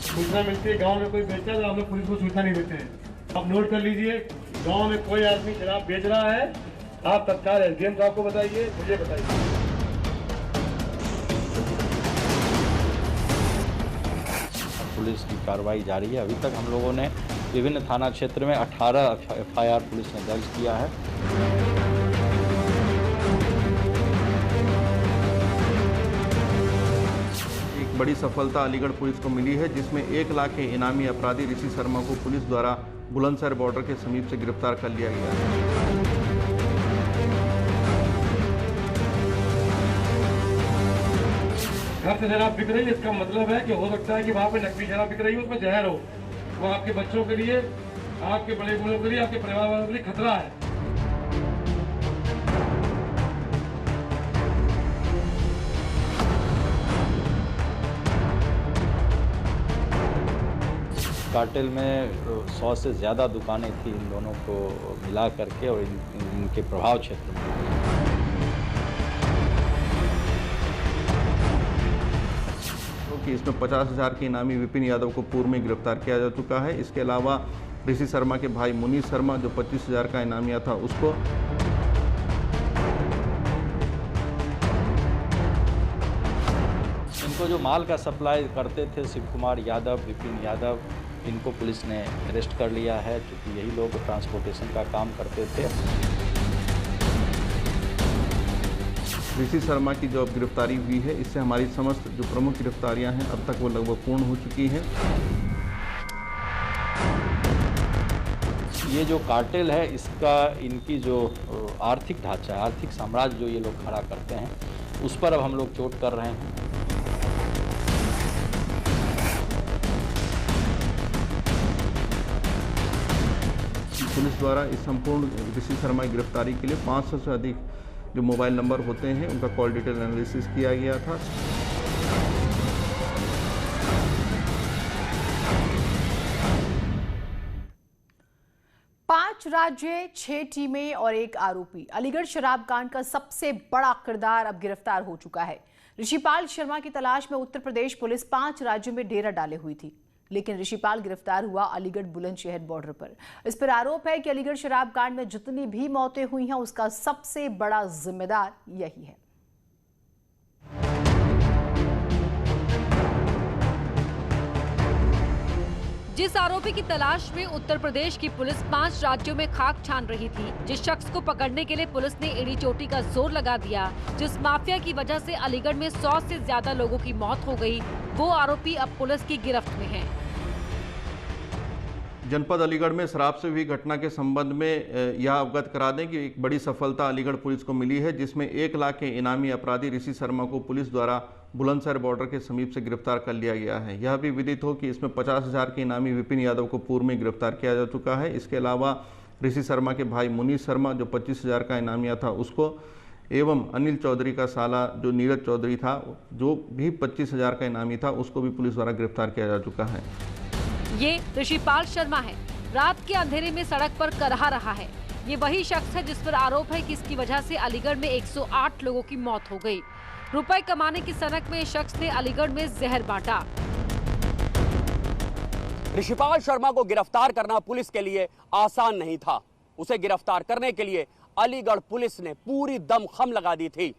सूचना मिलती है गांव में कोई बेचता है तो हम लोग पुलिस को सूचना नहीं देते हैं। आप नोट कर लीजिए, गांव में कोई आदमी शराब बेच रहा है, आप तत्काल एसडीएम साहब को बताइए, मुझे बताइए। पुलिस की कार्रवाई जारी है। अभी तक हम लोगों ने विभिन्न थाना क्षेत्र में 18 एफआईआर पुलिस ने दर्ज किया है। एक बड़ी सफलता अलीगढ़ पुलिस को मिली है, जिसमें 1 लाख के इनामी अपराधी ऋषि शर्मा को पुलिस द्वारा बुलंदशहर बॉर्डर के समीप से गिरफ्तार कर लिया गया है। घर से शराब बिक रही है, इसका मतलब है कि हो सकता है कि वहाँ पे नकली शराब बिक रही है, उसमें जहर हो। वो आपके बच्चों के लिए, आपके बड़े बूढ़ों के लिए, आपके परिवार वालों के लिए खतरा है। कार्टेल में 100 से ज़्यादा दुकानें थी इन दोनों को मिला करके और इनके प्रभाव क्षेत्र में। कि इसमें 50,000 के इनामी विपिन यादव को पूर्व में गिरफ्तार किया जा चुका है। इसके अलावा ऋषि शर्मा के भाई मुनीष शर्मा जो 25,000 का इनामिया था उसको, इनको जो माल का सप्लाई करते थे शिव कुमार यादव, विपिन यादव, इनको पुलिस ने अरेस्ट कर लिया है, क्योंकि यही लोग ट्रांसपोर्टेशन का काम करते थे। ऋषि शर्मा की जो अब गिरफ्तारी हुई है, इससे हमारी समस्त जो प्रमुख गिरफ्तारियां हैं अब तक वो लगभग पूर्ण हो चुकी हैं। ये जो कार्टेल है, इसका इनकी जो आर्थिक ढांचा है, आर्थिक साम्राज्य जो ये लोग खड़ा करते हैं, उस पर अब हम लोग चोट कर रहे हैं। पुलिस द्वारा इस संपूर्ण ऋषि शर्मा की गिरफ्तारी के लिए 500 से अधिक जो मोबाइल नंबर होते हैं उनका कॉल डिटेल एनालिसिस किया गया था। पांच राज्य, 6 टीमें और 1 आरोपी। अलीगढ़ शराब कांड का सबसे बड़ा किरदार अब गिरफ्तार हो चुका है। ऋषिपाल शर्मा की तलाश में उत्तर प्रदेश पुलिस 5 राज्यों में डेरा डाले हुई थी, लेकिन ऋषिपाल गिरफ्तार हुआ अलीगढ़ बुलंदशहर बॉर्डर पर। इस पर आरोप है कि अलीगढ़ शराब कांड में जितनी भी मौतें हुई हैं उसका सबसे बड़ा जिम्मेदार यही है। जिस आरोपी की तलाश में उत्तर प्रदेश की पुलिस 5 राज्यों में खाक छान रही थी, जिस शख्स को पकड़ने के लिए पुलिस ने एड़ी चोटी का जोर लगा दिया, जिस माफिया की वजह से अलीगढ़ में 100 से ज्यादा लोगों की मौत हो गई, वो आरोपी अब पुलिस की गिरफ्त में है। जनपद अलीगढ़ में शराब से हुई घटना के संबंध में यह अवगत करा दें कि एक बड़ी सफलता अलीगढ़ पुलिस को मिली है, जिसमें 1 लाख के इनामी अपराधी ऋषि शर्मा को पुलिस द्वारा बुलंदशहर बॉर्डर के समीप से गिरफ्तार कर लिया गया है। यह भी विदित हो कि इसमें 50,000 के इनामी विपिन यादव को पूर्व में गिरफ्तार किया जा चुका है। इसके अलावा ऋषि शर्मा के भाई मुनीष शर्मा जो 25,000 का इनामिया था उसको, एवं अनिल चौधरी का साला जो नीरज चौधरी था जो भी 25,000 का इनामी था, उसको भी पुलिस द्वारा गिरफ्तार किया जा चुका है। ये ऋषिपाल शर्मा है, रात के अंधेरे में सड़क पर करहा रहा है। ये वही शख्स है जिस पर आरोप है कि इसकी वजह से अलीगढ़ में 108 लोगों की मौत हो गई। रुपए कमाने की सनक में इस शख्स ने अलीगढ़ में जहर बांटा। ऋषिपाल शर्मा को गिरफ्तार करना पुलिस के लिए आसान नहीं था। उसे गिरफ्तार करने के लिए अलीगढ़ पुलिस ने पूरी दमखम लगा दी थी।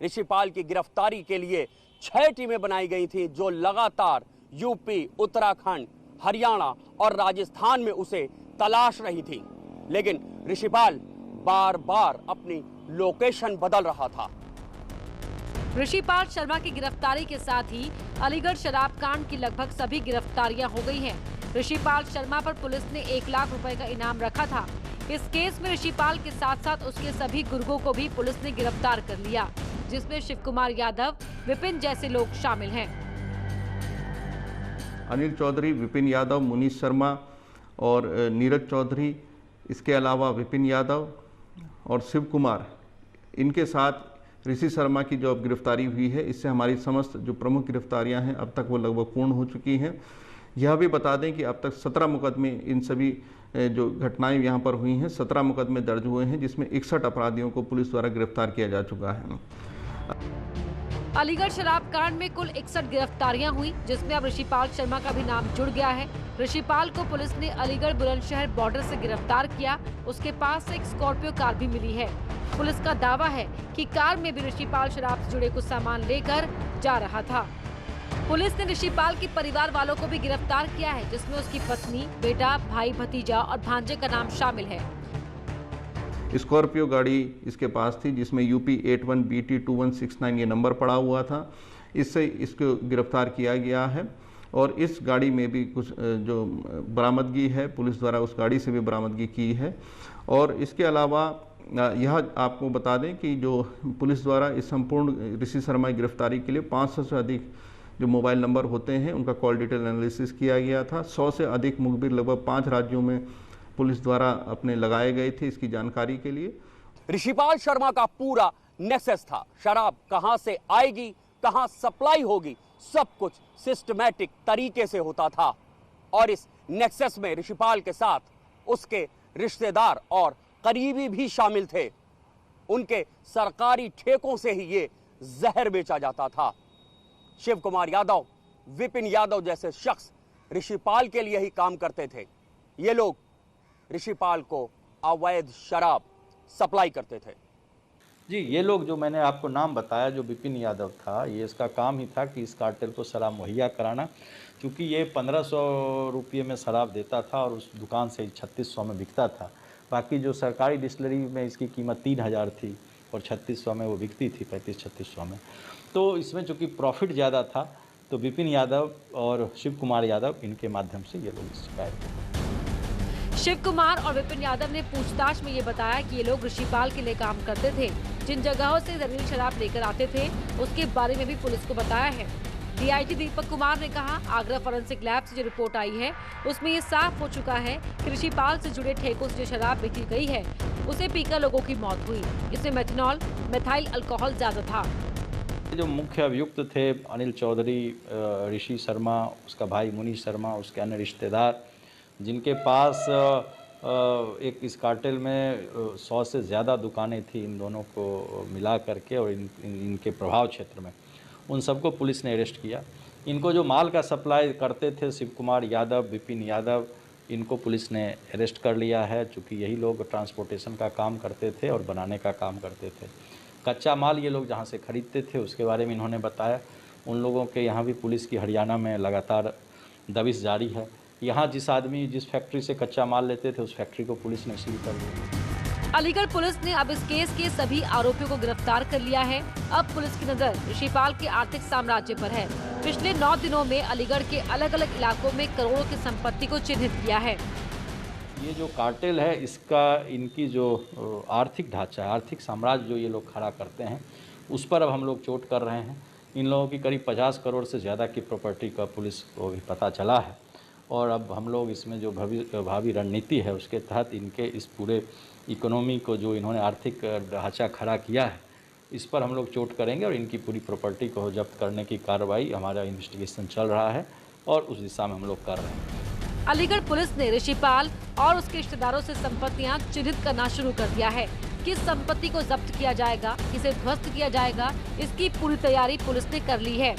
ऋषिपाल की गिरफ्तारी के लिए 6 टीमें बनाई गई थी, जो लगातार यूपी, उत्तराखंड, हरियाणा और राजस्थान में उसे तलाश रही थी। लेकिन ऋषिपाल बार बार अपनी लोकेशन बदल रहा था। ऋषिपाल शर्मा की गिरफ्तारी के साथ ही अलीगढ़ शराब कांड की लगभग सभी गिरफ्तारियां हो गई हैं। ऋषिपाल शर्मा पर पुलिस ने 1 लाख रुपए का इनाम रखा था। इस केस में ऋषिपाल के साथ साथ उसके सभी गुर्गों को भी पुलिस ने गिरफ्तार कर लिया, जिसमें शिव कुमार यादव, विपिन जैसे लोग शामिल हैं। अनिल चौधरी, विपिन यादव, मुनीष शर्मा और नीरज चौधरी, इसके अलावा विपिन यादव और शिव कुमार, इनके साथ ऋषि शर्मा की जो अब गिरफ्तारी हुई है, इससे हमारी समस्त जो प्रमुख गिरफ्तारियां हैं अब तक वो लगभग पूर्ण हो चुकी हैं। यह भी बता दें कि अब तक 17 मुकदमे इन सभी जो घटनाएं यहाँ पर हुई हैं, 17 मुकदमे दर्ज हुए हैं, जिसमें 61 अपराधियों को पुलिस द्वारा गिरफ्तार किया जा चुका है। अलीगढ़ शराब कांड में कुल 61 गिरफ्तारियां हुई, जिसमें अब ऋषिपाल शर्मा का भी नाम जुड़ गया है। ऋषिपाल को पुलिस ने अलीगढ़ बुलंदशहर बॉर्डर से गिरफ्तार किया। उसके पास से एक स्कॉर्पियो कार भी मिली है। पुलिस का दावा है कि कार में भी ऋषिपाल शराब से जुड़े कुछ सामान लेकर जा रहा था। पुलिस ने ऋषिपाल के परिवार वालों को भी गिरफ्तार किया है, जिसमें उसकी पत्नी, बेटा, भाई, भतीजा और भांजे का नाम शामिल है। स्कॉर्पियो गाड़ी इसके पास थी, जिसमें UP 81BT2169 ये नंबर पड़ा हुआ था। इससे इसको गिरफ्तार किया गया है और इस गाड़ी में भी कुछ जो बरामदगी है, पुलिस द्वारा उस गाड़ी से भी बरामदगी की है। और इसके अलावा यह आपको बता दें कि जो पुलिस द्वारा इस संपूर्ण ऋषि शर्मा की गिरफ्तारी के लिए 500 से अधिक जो मोबाइल नंबर होते हैं उनका कॉल डिटेल एनालिसिस किया गया था। 100 से अधिक मुखबिर लगभग 5 राज्यों में पुलिस द्वारा अपने लगाए गए थे इसकी जानकारी के लिए। ऋषिपाल शर्मा का पूरा नेक्सस था। शराब कहां से आएगी, कहां सप्लाई होगी, सब कुछ सिस्टमैटिक तरीके से होता था। और इस नेक्सस में ऋषिपाल के साथ उसके रिश्तेदार और करीबी भी शामिल थे। उनके सरकारी ठेकों से ही ये जहर बेचा जाता था। शिव कुमार यादव, विपिन यादव जैसे शख्स ऋषिपाल के लिए ही काम करते थे। ये लोग ऋषिपाल को अवैध शराब सप्लाई करते थे। जी, ये लोग जो मैंने आपको नाम बताया, जो विपिन यादव था, ये इसका काम ही था कि इस कार्टेल को शराब मुहैया कराना, क्योंकि ये 1500 रुपये में शराब देता था और उस दुकान से 3600 में बिकता था। बाकी जो सरकारी डिस्टिलरी में इसकी कीमत 3000 थी और 3600 में वो बिकती थी, 35-3600 में। तो इसमें चूँकि प्रॉफिट ज़्यादा था, तो विपिन यादव और शिव कुमार यादव इनके माध्यम से ये लोग शिकायत करते। शिव कुमार और विपिन यादव ने पूछताछ में ये बताया कि ये लोग ऋषिपाल के लिए काम करते थे। जिन जगहों से जहरीली शराब लेकर आते थे, उसके बारे में भी पुलिस को बताया है। DIG दीपक कुमार ने कहा, आगरा फॉरेंसिक लैब से जो रिपोर्ट आई है, उसमें ये साफ हो चुका है कि ऋषिपाल से जुड़े ठेकों से जो शराब बेची गई है, उसे पीकर लोगों की मौत हुई। इसमें मेथनॉल, मेथाइल अल्कोहल ज्यादा था। जो मुख्य अभियुक्त थे अनिल चौधरी, ऋषि शर्मा, उसका भाई मुनीष शर्मा, उसके अन्य रिश्तेदार, जिनके पास एक इस कार्टेल में 100 से ज़्यादा दुकानें थी इन दोनों को मिला करके और इनके प्रभाव क्षेत्र में, उन सबको पुलिस ने अरेस्ट किया। इनको जो माल का सप्लाई करते थे शिव कुमार यादव, विपिन यादव, इनको पुलिस ने अरेस्ट कर लिया है, चूँकि यही लोग ट्रांसपोर्टेशन का काम करते थे और बनाने का काम करते थे। कच्चा माल ये लोग जहाँ से खरीदते थे उसके बारे में इन्होंने बताया। उन लोगों के यहाँ भी पुलिस की हरियाणा में लगातार दबिश जारी है। यहाँ जिस फैक्ट्री से कच्चा माल लेते थे उस फैक्ट्री को पुलिस ने सील कर दिया। अलीगढ़ पुलिस ने अब इस केस के सभी आरोपियों को गिरफ्तार कर लिया है। अब पुलिस की नजर ऋषिपाल के आर्थिक साम्राज्य पर है। पिछले 9 दिनों में अलीगढ़ के अलग अलग इलाकों में करोड़ों की संपत्ति को चिन्हित किया है। ये जो कार्टेल है, इसका इनकी जो आर्थिक ढांचा है, आर्थिक साम्राज्य जो ये लोग खड़ा करते हैं, उस पर अब हम लोग चोट कर रहे हैं। इन लोगों की करीब 50 करोड़ से ज़्यादा की प्रॉपर्टी का पुलिस को भी पता चला है और अब हम लोग इसमें जो भावी रणनीति है उसके तहत इनके इस पूरे इकोनॉमी को जो इन्होंने आर्थिक ढांचा खड़ा किया है, इस पर हम लोग चोट करेंगे और इनकी पूरी प्रॉपर्टी को जब्त करने की कार्रवाई, हमारा इन्वेस्टिगेशन चल रहा है और उस दिशा में हम लोग कर रहे हैं। अलीगढ़ पुलिस ने ऋषिपाल और उसके रिश्तेदारों से संपत्तियां चिन्हित करना शुरू कर दिया है। किस संपत्ति को जब्त किया जाएगा, किसे ध्वस्त किया जाएगा, इसकी पूरी तैयारी पुलिस ने कर ली है।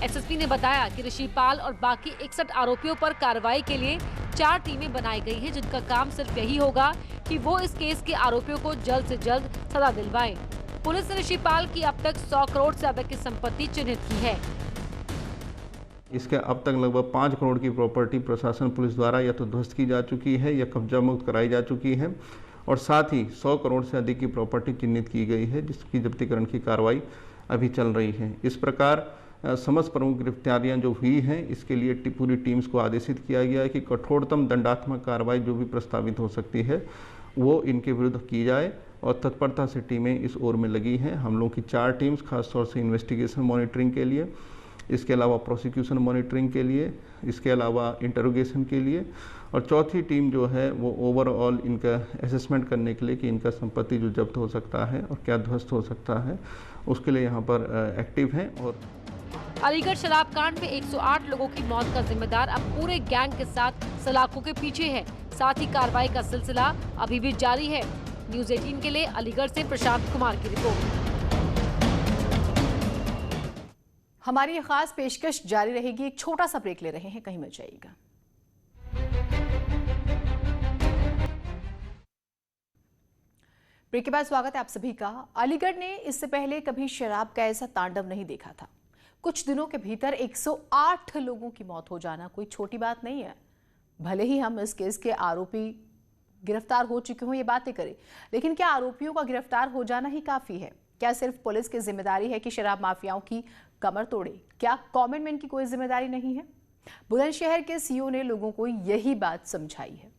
SSP ने बताया कि ऋषिपाल और बाकी 61 आरोपियों पर कार्रवाई के लिए 4 टीमें बनाई गई हैं, जिनका काम सिर्फ यही होगा कि वो इस केस के आरोपियों को जल्द से जल्द सजा दिलवाएं। पुलिस ने ऋषिपाल की अब तक 100 करोड़ से ज्यादा की संपत्ति चिन्हित की है। इसके अब तक लगभग 5 करोड़ की प्रॉपर्टी प्रशासन पुलिस द्वारा या तो ध्वस्त की जा चुकी है या कब्जा मुक्त कराई जा चुकी है और साथ ही 100 करोड़ से अधिक की प्रॉपर्टी चिन्हित की गई है, जिसकी जब्तीकरण की कार्रवाई अभी चल रही है। इस प्रकार समस्त प्रमुख गिरफ्तारियां जो हुई हैं, इसके लिए पूरी टीम्स को आदेशित किया गया है कि कठोरतम दंडात्मक कार्रवाई जो भी प्रस्तावित हो सकती है वो इनके विरुद्ध की जाए और तत्परता से टीमें इस ओर में लगी हैं। हम लोग की 4 टीम्स खासतौर से इन्वेस्टिगेशन मॉनिटरिंग के लिए, इसके अलावा प्रोसिक्यूशन मॉनिटरिंग के लिए, इसके अलावा इंटरोगेशन के लिए और चौथी टीम जो है वो ओवरऑल इनका असेसमेंट करने के लिए कि इनका संपत्ति जो जब्त हो सकता है और क्या ध्वस्त हो सकता है, उसके लिए यहाँ पर एक्टिव हैं। और अलीगढ़ शराब कांड में 108 लोगों की मौत का जिम्मेदार अब पूरे गैंग के साथ सलाखों के पीछे है। साथ ही कार्रवाई का सिलसिला अभी भी जारी है। न्यूज़ 18 के लिए अलीगढ़ से प्रशांत कुमार की रिपोर्ट। हमारी ये खास पेशकश जारी रहेगी। एक छोटा सा ब्रेक ले रहे हैं, कहीं मत जाइएगा। ब्रेक के बाद स्वागत है आप सभी का। अलीगढ़ ने इससे पहले कभी शराब का ऐसा तांडव नहीं देखा था। कुछ दिनों के भीतर 108 लोगों की मौत हो जाना कोई छोटी बात नहीं है। भले ही हम इस केस के आरोपी गिरफ्तार हो चुके हों, ये बातें करें, लेकिन क्या आरोपियों का गिरफ्तार हो जाना ही काफी है? क्या सिर्फ पुलिस की जिम्मेदारी है कि शराब माफियाओं की कमर तोड़े? क्या कॉमनमैन की कोई जिम्मेदारी नहीं है? बुलंदशहर के सीओ ने लोगों को यही बात समझाई है।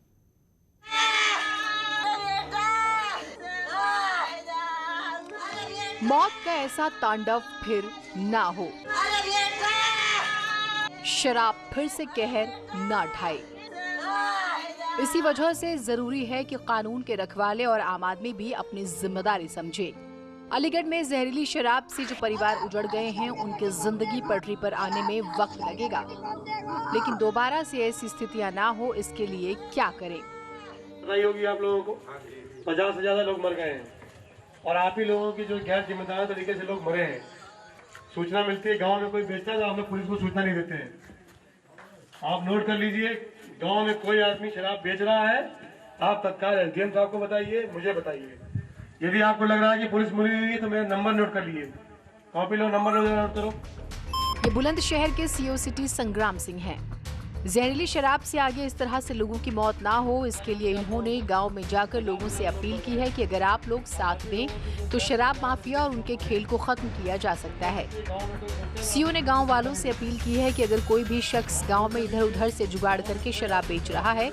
मौत का ऐसा तांडव फिर ना हो, शराब फिर से कहर ना ढाए। इसी वजह से जरूरी है कि कानून के रखवाले और आम आदमी भी अपनी जिम्मेदारी समझे। अलीगढ़ में जहरीली शराब से जो परिवार उजड़ गए हैं, उनकी जिंदगी पटरी पर आने में वक्त लगेगा, लेकिन दोबारा से ऐसी स्थितियां ना हो, इसके लिए क्या करें? बताइए होगी आप लोगों को 50 से ज्यादा लोग मर गए हैं और आप ही लोगों की जो गैर जिम्मेदार तरीके से लोग मरे हैं। सूचना मिलती है गांव में कोई बेचता है तो आप लोग पुलिस को सूचना नहीं देते हैं। आप नोट कर लीजिए, गांव में कोई आदमी शराब बेच रहा है, आप तत्काल एसडीएम साहब को बताइए, मुझे बताइए। यदि आपको लग रहा है कि पुलिस मुड़ी रही है तो मेरा नंबर नोट कर लीजिए, कॉपी लो, नंबर नोट करो। ये बुलंदशहर के सीओ सिटी संग्राम सिंह हैं। जहरीली शराब से आगे इस तरह से लोगों की मौत ना हो, इसके लिए इन्होंने गांव में जाकर लोगों से अपील की है कि अगर आप लोग साथ दें तो शराब माफिया और उनके खेल को खत्म किया जा सकता है। सीओ ने गांव वालों से अपील की है कि अगर कोई भी शख्स गांव में इधर उधर से जुगाड़ करके शराब बेच रहा है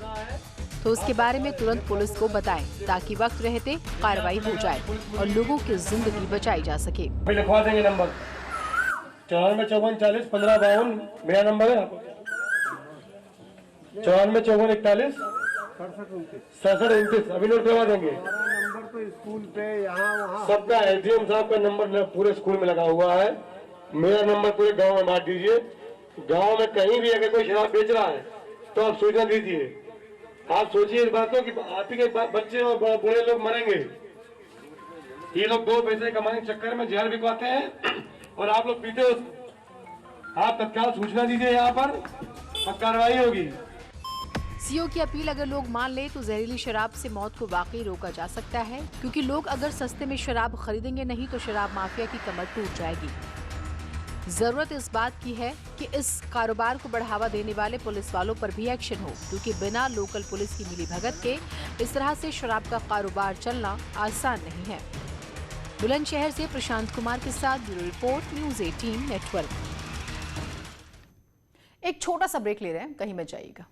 तो उसके बारे में तुरंत पुलिस को बताएं, ताकि वक्त रहते कार्रवाई हो जाए और लोगों की जिंदगी बचाई जा सके। लिखवा देंगे नंबर 94 54 40 15 52 मेरा नंबर है। 94 54 41 67 29 अभी नोट करवा देंगे। नंबर तो स्कूल पे यहाँ वहाँ सबका एसडीएम साहब का नंबर पूरे स्कूल में लगा हुआ है। मेरा नंबर पूरे गांव में बांट दीजिए। गांव में कहीं भी अगर कोई शराब बेच रहा है तो आप सूचना दीजिए। आप सोचिए इस बात को कि आप ही के बच्चे और बूढ़े लोग मरेंगे। ये लोग 2 पैसे कमाने के चक्कर में जहर बिकवाते हैं और आप लोग पीते हो। आप तत्काल सूचना दीजिए यहाँ पर और कार्रवाई होगी। सीओ की अपील अगर लोग मान ले तो जहरीली शराब से मौत को वाकई रोका जा सकता है, क्योंकि लोग अगर सस्ते में शराब खरीदेंगे नहीं तो शराब माफिया की कमर टूट जाएगी। जरूरत इस बात की है कि इस कारोबार को बढ़ावा देने वाले पुलिस वालों पर भी एक्शन हो, क्योंकि बिना लोकल पुलिस की मिलीभगत के इस तरह से शराब का कारोबार चलना आसान नहीं है। बुलंदशहर से प्रशांत कुमार के साथ ब्यूरो रिपोर्ट, न्यूज़ 18 नेटवर्क। एक छोटा सा ब्रेक ले रहे हैं, कहीं मत जाइएगा।